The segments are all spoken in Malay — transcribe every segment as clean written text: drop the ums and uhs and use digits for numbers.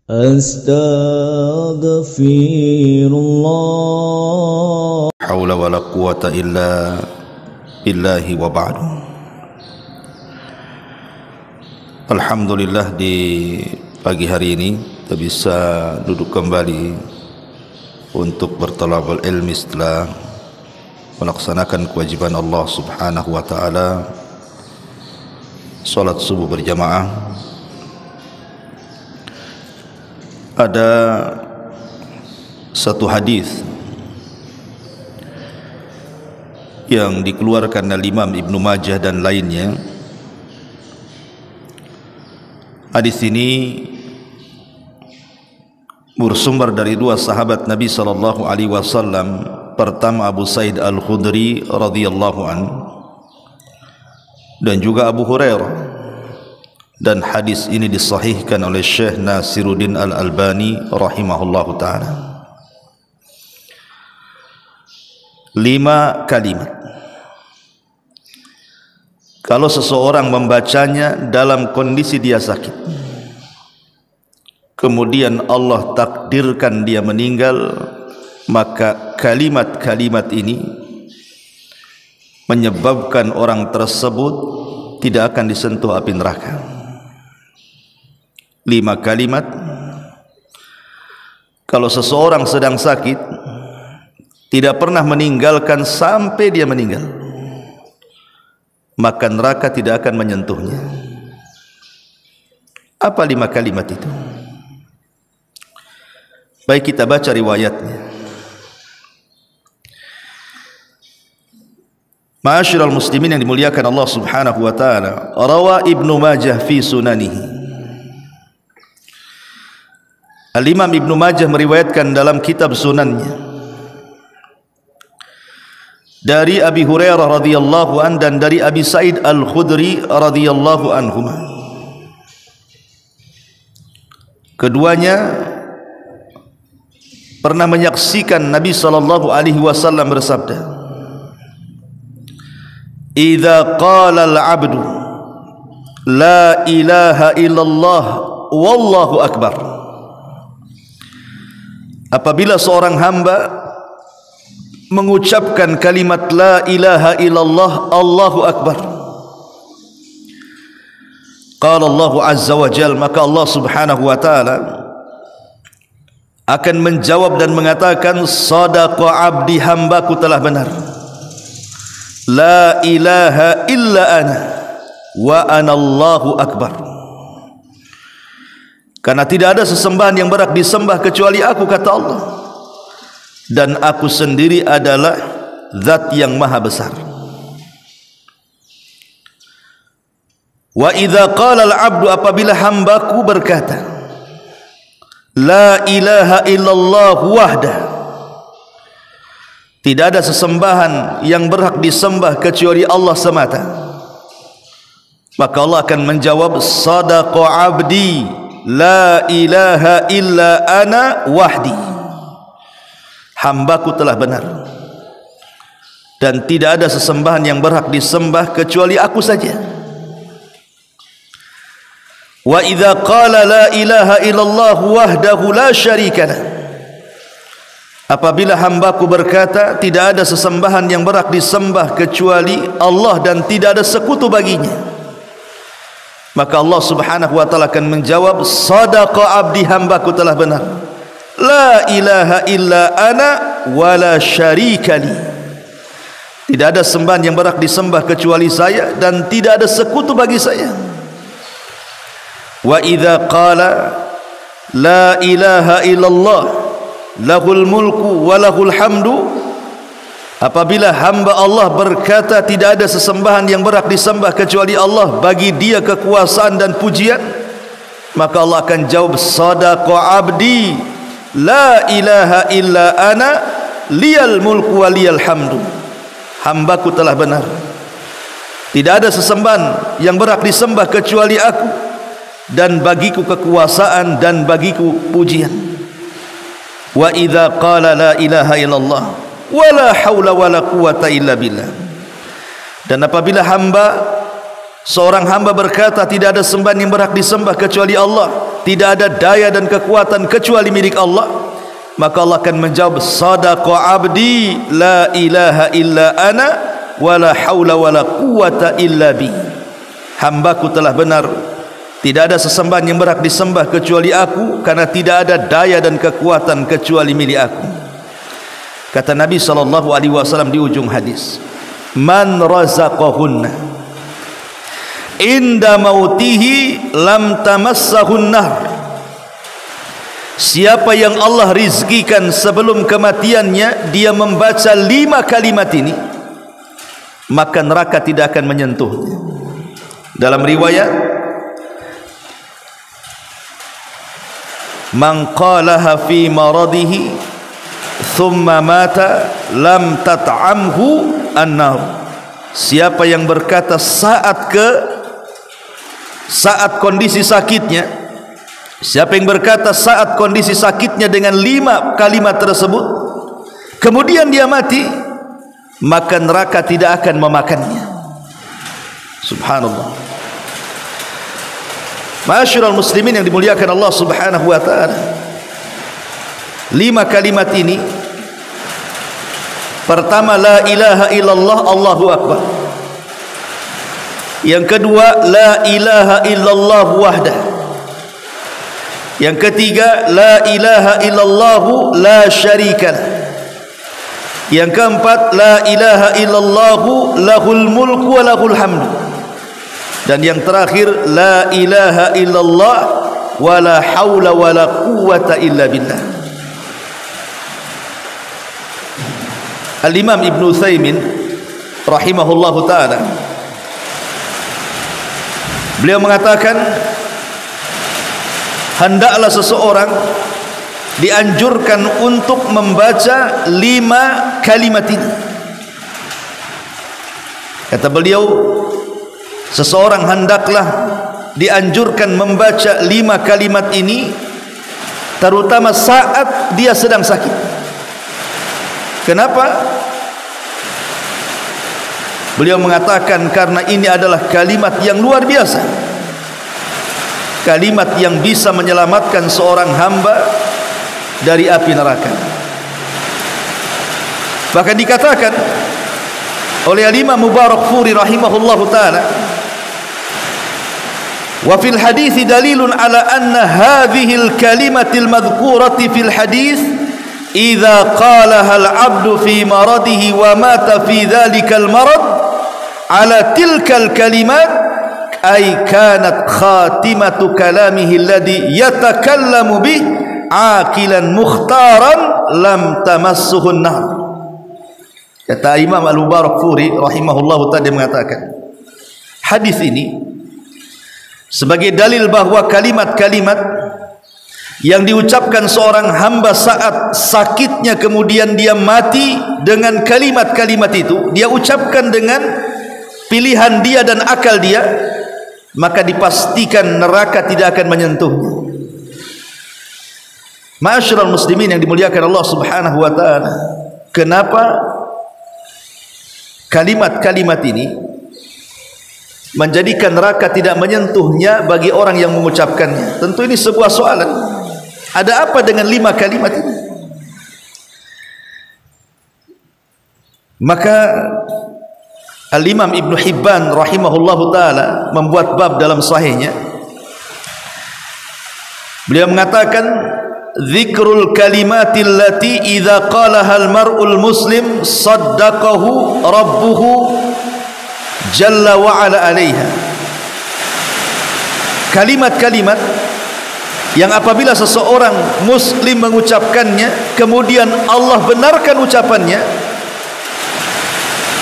Astaghfirullah. Haula wala quwata illa billahi wa ba'du. Alhamdulillah, di pagi hari ini kita bisa duduk kembali untuk bertalabul ilmi setelah melaksanakan kewajiban Allah Subhanahu wa taala, salat subuh berjamaah. Ada satu hadis yang dikeluarkan oleh Imam Ibnu Majah dan lainnya. Hadis ini bersumber dari dua sahabat Nabi sallallahu alaihi wasallam. Pertama Abu Sa'id Al-Khudri radhiyallahu an, dan juga Abu Hurairah. Dan hadis ini disahihkan oleh Syekh Nasiruddin Al-Albani rahimahullahu ta'ala. 5 kalimat kalau seseorang membacanya dalam kondisi dia sakit, kemudian Allah takdirkan dia meninggal, maka kalimat-kalimat ini menyebabkan orang tersebut tidak akan disentuh api neraka. 5 kalimat kalau seseorang sedang sakit, tidak pernah meninggalkan sampai dia meninggal, maka neraka tidak akan menyentuhnya. Apa 5 kalimat itu? Baik, kita baca riwayatnya. Ma'asyiral muslimin yang dimuliakan Allah Subhanahu wa taala, rawa Ibnu Majah fi sunanihi. Al-Imam Ibnu Majah meriwayatkan dalam kitab sunannya dari Abi Hurairah radhiyallahu an dan dari Abi Sa'id Al-Khudri radhiyallahu anhuma. Keduanya pernah menyaksikan Nabi sallallahu alaihi wasallam bersabda, "Idza qala al-'abdu la ilaha illallah wallahu akbar." Apabila seorang hamba mengucapkan kalimat la ilaha illallah Allahu akbar, qala Allah azza wa jalla, maka Allah Subhanahu wa taala akan menjawab dan mengatakan, sadaqa abdi, hambaku telah benar. La ilaha illa ana wa ana Allahu akbar. Karena tidak ada sesembahan yang berhak disembah kecuali aku, kata Allah, dan aku sendiri adalah zat yang maha besar. Wa idza qala al-'abdu, apabila hambaku berkata la ilaha illallah wahda, tidak ada sesembahan yang berhak disembah kecuali Allah semata, maka Allah akan menjawab, sadaqa abdi la ilaha illa ana wahdi, hambaku telah benar dan tidak ada sesembahan yang berhak disembah kecuali aku saja. Wa idza qala la ilaha illallah wahdahu la syarika lah, apabila hambaku berkata tidak ada sesembahan yang berhak disembah kecuali Allah dan tidak ada sekutu baginya, maka Allah Subhanahu wa taala akan menjawab, sadaqa abdi, hambaku telah benar. La ilaha illa ana wa la syarika li, tidak ada sembahan yang berhak disembah kecuali saya dan tidak ada sekutu bagi saya. Wa idza qala la ilaha illallah lahul mulku wa lahul hamdu, apabila hamba Allah berkata tidak ada sesembahan yang berhak disembah kecuali Allah, bagi dia kekuasaan dan pujian, maka Allah akan jawab, sadaqa abdi la ilaha illa ana liyal mulku wa liyal hamdu, hambaku telah benar, tidak ada sesembahan yang berhak disembah kecuali aku, dan bagiku kekuasaan dan bagiku pujian. Wa idza qala la ilaha illallah wala haula wala quwata illa billah, dan apabila seorang hamba berkata tidak ada sembahan yang berhak disembah kecuali Allah, tidak ada daya dan kekuatan kecuali milik Allah, maka Allah akan menjawab, sadaqa abdi la ilaha illa ana wala haula wala quwata illa bi. Hambaku telah benar, tidak ada sesembahan yang berhak disembah kecuali aku, karena tidak ada daya dan kekuatan kecuali milik aku. Kata Nabi SAW di ujung hadis, man razaqahunna inda mautihi lam tamassahun nahr. Siapa yang Allah rizkikan sebelum kematiannya, dia membaca 5 kalimat ini, maka neraka tidak akan menyentuhnya. Dalam riwayat, man qalaha fi maradihi thumma mata lam tat'amhu an-nar. Siapa yang berkata saat kondisi sakitnya, siapa yang berkata saat kondisi sakitnya dengan 5 kalimat tersebut, kemudian dia mati, maka neraka tidak akan memakannya. Subhanallah. Ma'asyiral muslimin yang dimuliakan Allah Subhanahu wa taala, 5 kalimat ini, pertama, la ilaha illallah, Allahu akbar. Yang kedua, la ilaha illallah wahdah. Yang ketiga, la ilaha illallah la syarikalah. Yang keempat, la ilaha illallah lahul mulku wa lahul hamdu. Dan yang terakhir, la ilaha illallah wa la haula wa la quwata illa billah. Al-Imam Ibn Utsaimin rahimahullahu ta'ala, beliau mengatakan, hendaklah seseorang dianjurkan untuk membaca 5 kalimat ini. Kata beliau, seseorang hendaklah dianjurkan membaca 5 kalimat ini, terutama saat dia sedang sakit. Kenapa? Beliau mengatakan karena ini adalah kalimat yang luar biasa, kalimat yang bisa menyelamatkan seorang hamba dari api neraka. Bahkan dikatakan oleh Al-Imam Mubarakfuri rahimahullahu ta'ala, wa fil hadits dalilun ala anna hadhil kalimatil madhkurati fil hadits idza qalaha al-'abdu fi maradihi wa mata fi dhalikal marad ala tilkal kalimat ay kanat khatimatu kalamihi alladhi yatakallamu bih aqilan mukhtaran lam tamassuhun nar. Kata Imam Al-Mubarakfuri rahimahullahu ta'ala mengatakan, hadis ini sebagai dalil bahwa kalimat-kalimat yang diucapkan seorang hamba saat sakitnya kemudian dia mati, dengan kalimat-kalimat itu dia ucapkan dengan pilihan dia dan akal dia, maka dipastikan neraka tidak akan menyentuhnya. Ma'asyiral muslimin yang dimuliakan Allah Subhanahu wa taala, kenapa kalimat-kalimat ini menjadikan neraka tidak menyentuhnya bagi orang yang mengucapkannya? Tentu ini sebuah soalan. Ada apa dengan 5 kalimat ini? Maka Al-Imam Ibn Hibban rahimahullahu ta'ala membuat bab dalam sahihnya. Beliau mengatakan, zikrul kalimatil lati idza qalaha al-mar'ul muslim saddaqahu rabbuhu jalla wa ala alaiha. Kalimat-kalimat yang apabila seseorang muslim mengucapkannya, kemudian Allah benarkan ucapannya,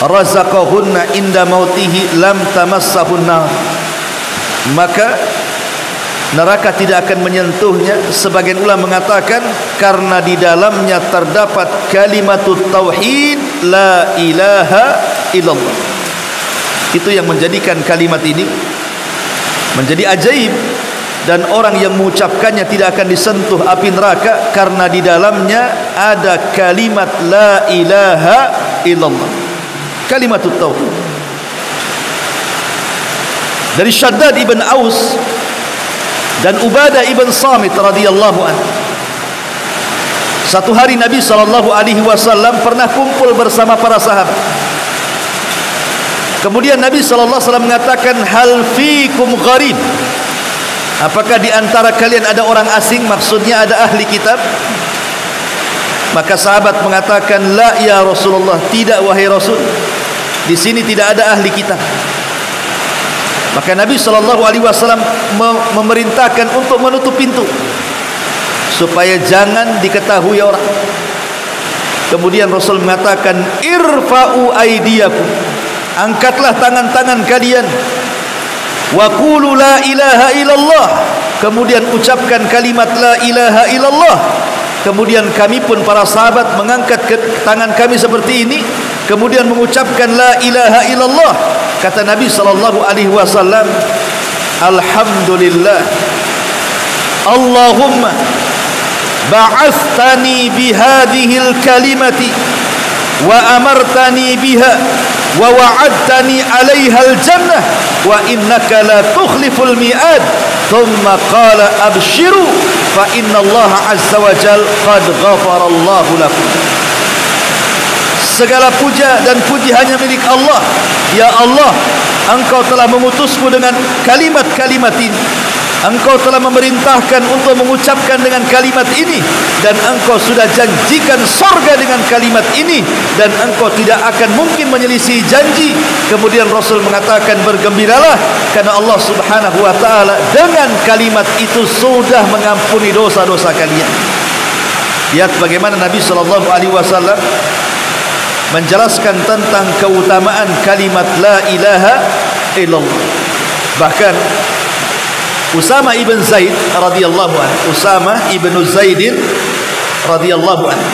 razaqahunna inda mautihi lam tamassahun nar, maka neraka tidak akan menyentuhnya. Sebagian ulama mengatakan karena di dalamnya terdapat kalimatut tauhid la ilaha illallah. Itu yang menjadikan kalimat ini menjadi ajaib, dan orang yang mengucapkannya tidak akan disentuh api neraka karena di dalamnya ada kalimat la ilaha illallah, kalimatut tauhid. Dari Shaddad ibn Aus dan Ubadah ibn Samit radhiyallahu anhu. Satu hari Nabi SAW pernah kumpul bersama para sahabat. Kemudian Nabi SAW mengatakan, hal fikum gharib, apakah di antara kalian ada orang asing? Maksudnya ada ahli kitab. Maka sahabat mengatakan, la ya Rasulullah, tidak wahai Rasul, di sini tidak ada ahli kitab. Maka Nabi SAW memerintahkan untuk menutup pintu supaya jangan diketahui orang. Kemudian Rasul mengatakan, irfa'u aydiyakum, angkatlah tangan-tangan kalian, wa qulu la ilaha illallah, kemudian ucapkan kalimat la ilaha illallah. Kemudian kami pun para sahabat mengangkat tangan kami seperti ini, kemudian mengucapkan la ilaha illallah. Kata Nabi SAW, alhamdulillah, Allahumma ba'athani bihadihil kalimati wa amartani biha wa wa'adtani 'alaihal jannah wa innaka la tukhliful mi'ad. Thumma qala abshiru fa innallaha 'azza wa jalla qad ghafarallahu lakum. Segala puja dan puji hanya milik Allah. Ya Allah, Engkau telah mengutusku dengan kalimat-kalimat ini. Engkau telah memerintahkan untuk mengucapkan dengan kalimat ini, dan Engkau sudah janjikan sorga dengan kalimat ini, dan Engkau tidak akan mungkin menyelisih janji. Kemudian Rasul mengatakan, bergembiralah karena Allah Subhanahu wa ta'ala dengan kalimat itu sudah mengampuni dosa-dosa kalian. Lihat bagaimana Nabi SAW menjelaskan tentang keutamaan kalimat la ilaha illallah. Bahkan Usama ibn Zaid radhiyallahu anhu, Usama ibn Zaidin radhiyallahu anhu,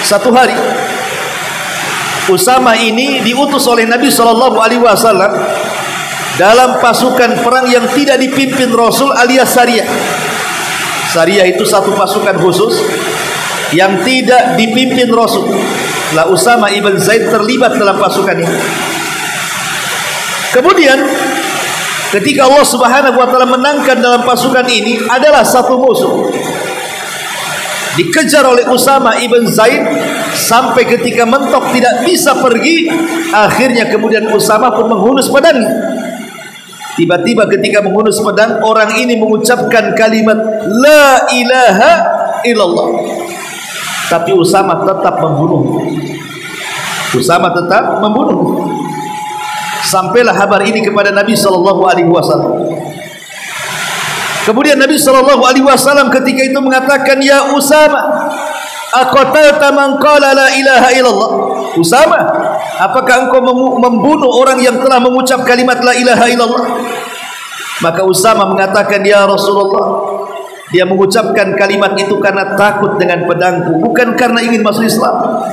satu hari Usama ini diutus oleh Nabi SAW dalam pasukan perang yang tidak dipimpin Rasul alias Sariyah. Sariyah itu satu pasukan khusus yang tidak dipimpin Rasul. Lah Usama ibn Zaid terlibat dalam pasukan ini. Kemudian ketika Allah Subhanahu wa ta'ala menangkan dalam pasukan ini adalah satu musuh, dikejar oleh Usama ibn Zaid sampai ketika mentok tidak bisa pergi. Akhirnya kemudian Usama pun menghunus pedangnya. Tiba-tiba ketika menghunus pedang, orang ini mengucapkan kalimat la ilaha illallah, tapi Usama tetap membunuh. Usama tetap membunuh. Sampailah kabar ini kepada Nabi SAW. Kemudian Nabi SAW ketika itu mengatakan, ya Usama, aqatalta man qala la ilaha illallah. Usama, apakah engkau membunuh orang yang telah mengucap kalimat la ilaha illallah? Maka Usama mengatakan, ya Rasulullah, dia mengucapkan kalimat itu karena takut dengan pedangku, bukan karena ingin masuk Islam.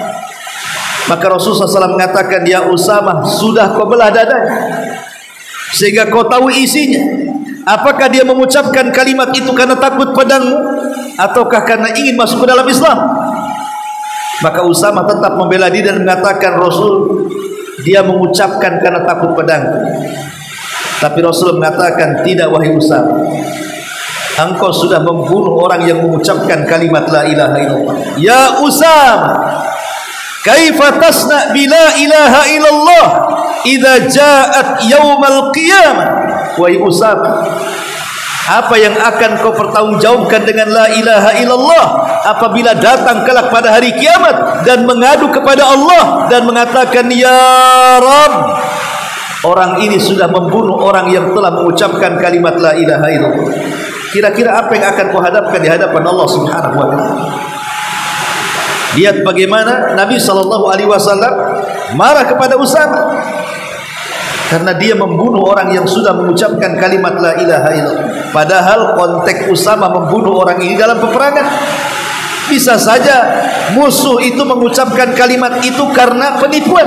Maka Rasulullah SAW mengatakan, ya Usama, sudah kau belah dadanya sehingga kau tahu isinya. Apakah dia mengucapkan kalimat itu karena takut pedangmu, ataukah karena ingin masuk ke dalam Islam? Maka Usama tetap membela diri dan mengatakan, Rasul, dia mengucapkan karena takut pedangku. Tapi Rasul mengatakan, tidak wahai Usama, engkau sudah membunuh orang yang mengucapkan kalimat la ilaha illallah. Ya Usama, kaifa tasna bila ilaha illallah idza ja'at yaumal qiyamah. Wahai Usama, apa yang akan kau pertanggungjawabkan dengan la ilaha illallah apabila datang kelak pada hari kiamat dan mengadu kepada Allah dan mengatakan, ya Rabb, orang ini sudah membunuh orang yang telah mengucapkan kalimat la ilaha illallah. Kira-kira apa yang akan kau hadapkan di hadapan Allah Subhanahu wa ta'ala? Lihat bagaimana Nabi SAW marah kepada Usama karena dia membunuh orang yang sudah mengucapkan kalimat la ilaha illallah. Padahal konteks Usama membunuh orang ini dalam peperangan. Bisa saja musuh itu mengucapkan kalimat itu karena penipuan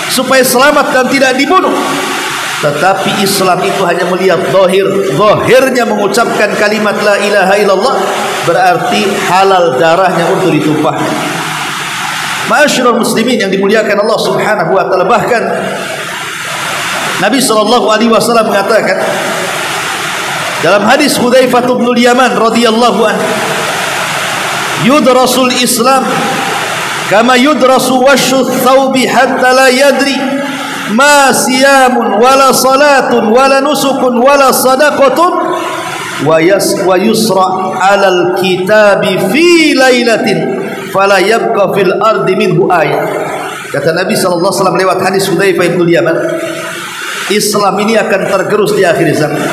supaya selamat dan tidak dibunuh. Tetapi Islam itu hanya melihat zahirnya mengucapkan kalimat la ilaha illallah berarti halal darahnya untuk ditumpahkan. Ma'asyiral muslimin yang dimuliakan Allah Subhanahu wa ta'ala, bahkan Nabi SAW mengatakan, Dalam hadis Hudzaifah bin Yaman radhiyallahu anhu, yudrasul Islam kama yudrasu washu thawbi hatta la yadri ma siyamun wala salatun wala nusukun wala sadaqatun wa yusra alal kitabi fi lailatin fala yabqa fil ardi minhu ayat. Kata Nabi SAW lewat hadis Hudzaifah bin Yaman, Islam ini akan tergerus di akhir zaman,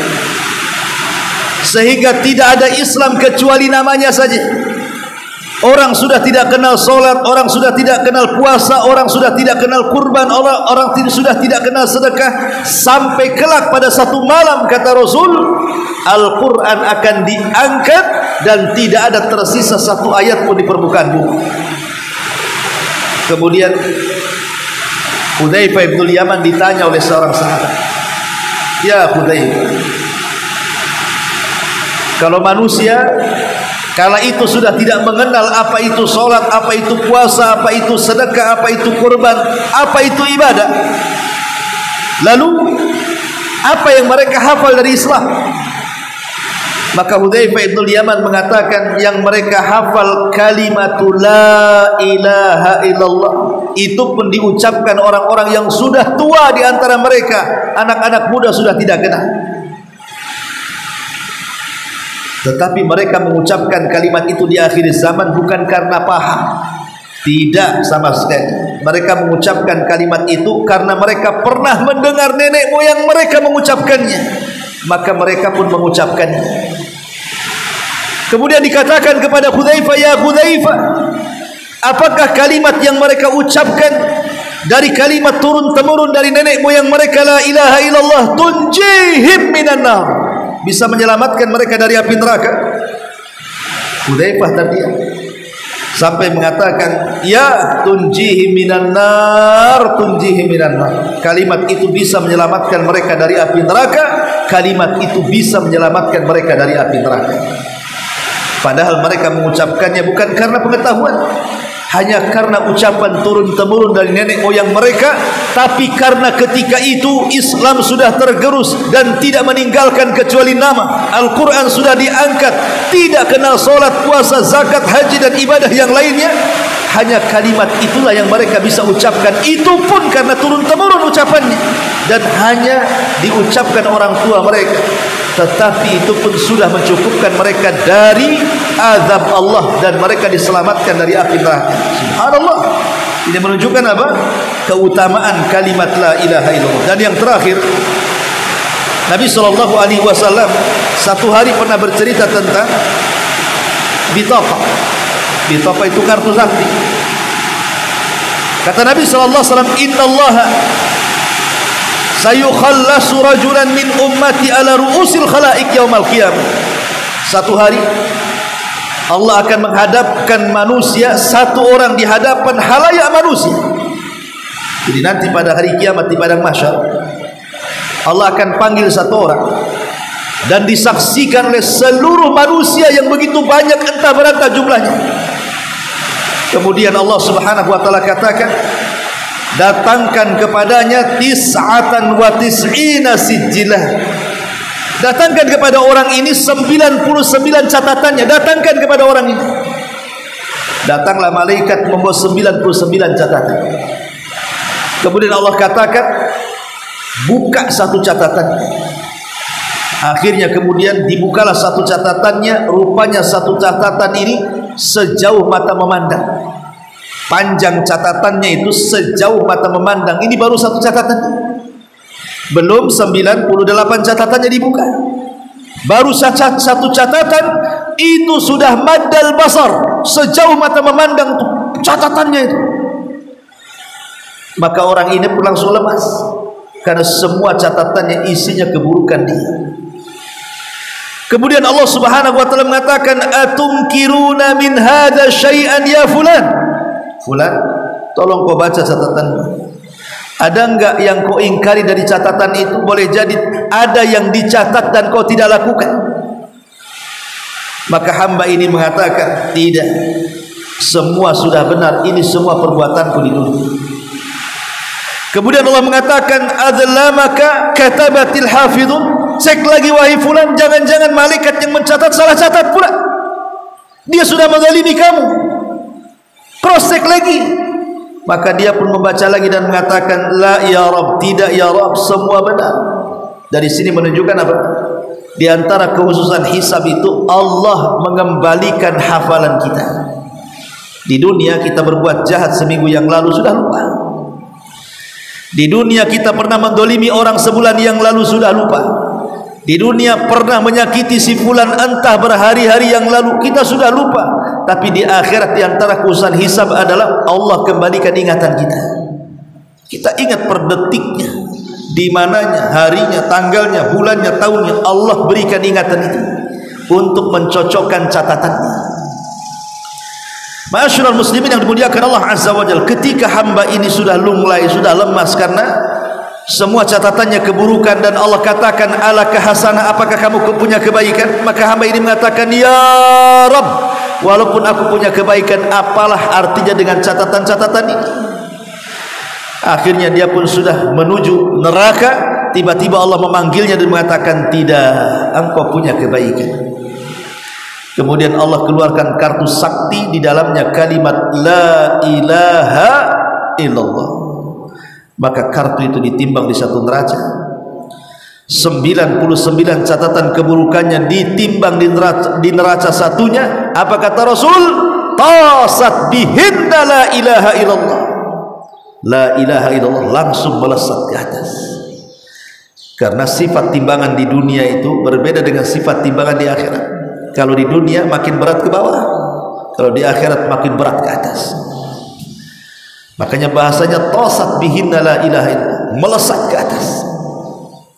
sehingga tidak ada Islam kecuali namanya saja. Orang sudah tidak kenal solat, orang sudah tidak kenal puasa, orang sudah tidak kenal kurban, orang sudah tidak kenal sedekah, sampai kelak pada satu malam, kata Rasul, Al-Quran akan diangkat dan tidak ada tersisa satu ayat pun di permukaan bumi. Kemudian Hudzaifah bin Yaman ditanya oleh seorang sahabat, ya Hudzaifah, kalau manusia kala itu sudah tidak mengenal apa itu solat, apa itu puasa, apa itu sedekah, apa itu kurban, apa itu ibadah, lalu apa yang mereka hafal dari Islam? Maka Hudzaifah bin Yaman mengatakan, yang mereka hafal kalimatul la ilaha illallah. Itu pun diucapkan orang-orang yang sudah tua di antara mereka, anak-anak muda sudah tidak kenal. Tetapi mereka mengucapkan kalimat itu di akhir zaman bukan karena paham, tidak sama sekali. Mereka mengucapkan kalimat itu karena mereka pernah mendengar nenek moyang mereka mengucapkannya, maka mereka pun mengucapkannya. Kemudian dikatakan kepada Hudzaifah, ya Hudzaifah, apakah kalimat yang mereka ucapkan dari kalimat turun-temurun dari nenek moyang mereka, la ilaha illallah, tunjihim minan nar, bisa menyelamatkan mereka dari api neraka? Hudzaifah terdiam sampai mengatakan, ya tunjihi minan nar, tunjihi minan nar. Kalimat itu bisa menyelamatkan mereka dari api neraka, kalimat itu bisa menyelamatkan mereka dari api neraka. Padahal mereka mengucapkannya bukan karena pengetahuan, hanya karena ucapan turun-temurun dari nenek moyang mereka, tapi karena ketika itu Islam sudah tergerus dan tidak meninggalkan kecuali nama. Al-Quran sudah diangkat, tidak kenal solat, puasa, zakat, haji dan ibadah yang lainnya. Hanya kalimat itulah yang mereka bisa ucapkan, itu pun karena turun-temurun ucapannya, dan hanya diucapkan orang tua mereka. Tetapi itu pun sudah mencukupkan mereka dari azab Allah, dan mereka diselamatkan dari api neraka. Subhanallah. Ini menunjukkan apa? Keutamaan kalimat la ilaha illallah. Dan yang terakhir, Nabi SAW satu hari pernah bercerita tentang bitaqah. Bitaqah itu kartu sakti. Kata Nabi SAW, innallaha sayukhallasu rajulan min ummati ala ru'usil khalaik yaumal qiyamah. Satu hari Allah akan menghadapkan manusia, satu orang di hadapan halayak manusia. Jadi nanti pada hari kiamat di padang mahsyar, Allah akan panggil satu orang dan disaksikan oleh seluruh manusia yang begitu banyak, entah berapa jumlahnya. Kemudian Allah Subhanahu wa taala katakan, datangkan kepadanya tis'atan wa tis'ina sijillah. Datangkan kepada orang ini 99 catatannya. Datangkan kepada orang ini. Datanglah malaikat membawa 99 catatan. Kemudian Allah katakan, buka satu catatan. Akhirnya kemudian dibukalah satu catatannya. Rupanya satu catatan ini sejauh mata memandang. Panjang catatannya itu sejauh mata memandang. Ini baru satu catatan, belum 98 catatannya dibuka. Baru satu catatan itu sudah maddal basar, sejauh mata memandang catatannya itu. Maka orang ini pun langsung lemas, karena semua catatannya isinya keburukan dia. Kemudian Allah Subhanahu wa taala mengatakan, atumkiruna min hadza syai'an ya fulan. Fulan, tolong kau baca catatanmu. Ada enggak yang kau ingkari dari catatan itu? Boleh jadi ada yang dicatat dan kau tidak lakukan. Maka hamba ini mengatakan, tidak, semua sudah benar, ini semua perbuatanku di dunia. Kemudian Allah mengatakan, adzlamaka katabatil hafidun. cek lagi wahai fulan, jangan-jangan malaikat yang mencatat salah catat pula. Dia sudah menzalimi kamu. Cross check lagi. Maka dia pun membaca lagi dan mengatakan, la ya Rabb, tidak ya Rabb, semua benar. Dari sini menunjukkan apa? Di antara kekhususan hisab itu Allah mengembalikan hafalan kita. Di dunia kita berbuat jahat seminggu yang lalu sudah lupa. Di dunia kita pernah mendolimi orang sebulan yang lalu sudah lupa. Di dunia pernah menyakiti si fulan entah berhari-hari yang lalu, kita sudah lupa. Tapi di akhirat di antara kekhususan hisab adalah Allah kembalikan ingatan kita. Kita ingat per detiknya, di mananya, harinya, tanggalnya, bulannya, tahunnya. Allah berikan ingatan itu untuk mencocokkan catatannya. Ma'asyiral muslimin yang dimuliakan Allah Azza wa Jalla, ketika hamba ini sudah lunglai, sudah lemas karena semua catatannya keburukan, dan Allah katakan, alaka hasanah, apakah kamu punya kebaikan? Maka hamba ini mengatakan, ya Rabb, walaupun aku punya kebaikan, apalah artinya dengan catatan-catatan ini? Akhirnya dia pun sudah menuju neraka. Tiba-tiba Allah memanggilnya dan mengatakan, tidak, engkau punya kebaikan. Kemudian Allah keluarkan kartu sakti, di dalamnya kalimat la ilaha illallah. Maka kartu itu ditimbang di satu neraca. 99 catatan keburukannya ditimbang di neraca satunya. Apa kata Rasul? Tasat bihinna la ilaha illallah. La ilaha illallah langsung melesat ke atas. Karena sifat timbangan di dunia itu berbeda dengan sifat timbangan di akhirat. Kalau di dunia makin berat ke bawah, kalau di akhirat makin berat ke atas. Makanya bahasanya tasat bihinna la ilaha illallah, melesat ke atas.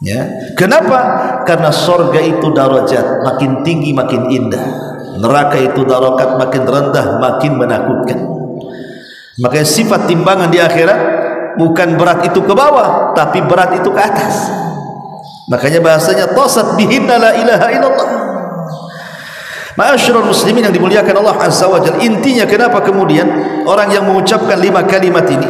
Ya. Kenapa? Karena surga itu darajat, makin tinggi makin indah. Neraka itu darakat, makin rendah makin menakutkan. Makanya sifat timbangan di akhirat bukan berat itu ke bawah, tapi berat itu ke atas. Makanya bahasanya tasat bihinna la ilaha illallah. Ma'asyiral muslimin yang dimuliakan Allah Azza wa Jalla, intinya kenapa kemudian orang yang mengucapkan 5 kalimat ini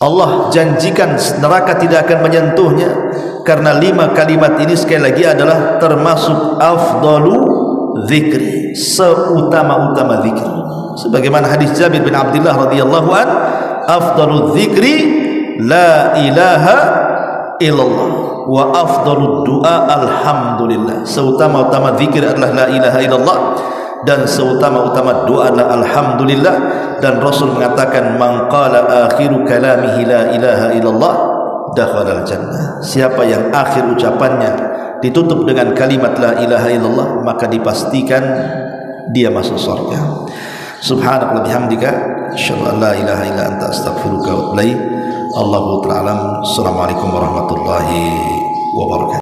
Allah janjikan neraka tidak akan menyentuhnya, karena 5 kalimat ini sekali lagi adalah termasuk afdalu zikri, seutama-utama zikir. Sebagaimana hadis Jabir bin Abdullah radhiyallahu an, afdalu zikri la ilaha illallah wa afdalud du'a alhamdulillah. Seutama-utama zikir adalah la ilaha illallah, dan seutama-utama doa adalah alhamdulillah. Dan Rasul mengatakan, man qala akhiru kalamihi la ilaha illallah dakhala al-jannah. Siapa yang akhir ucapannya ditutup dengan kalimat la ilaha illallah, maka dipastikan dia masuk surga. Subhanallah bihamdika asyhadu an la ilaha illa anta astaghfiruka wa atubu ilaik. Allahu ta'ala alam. Assalamualaikum warahmatullahi wabarakatuh.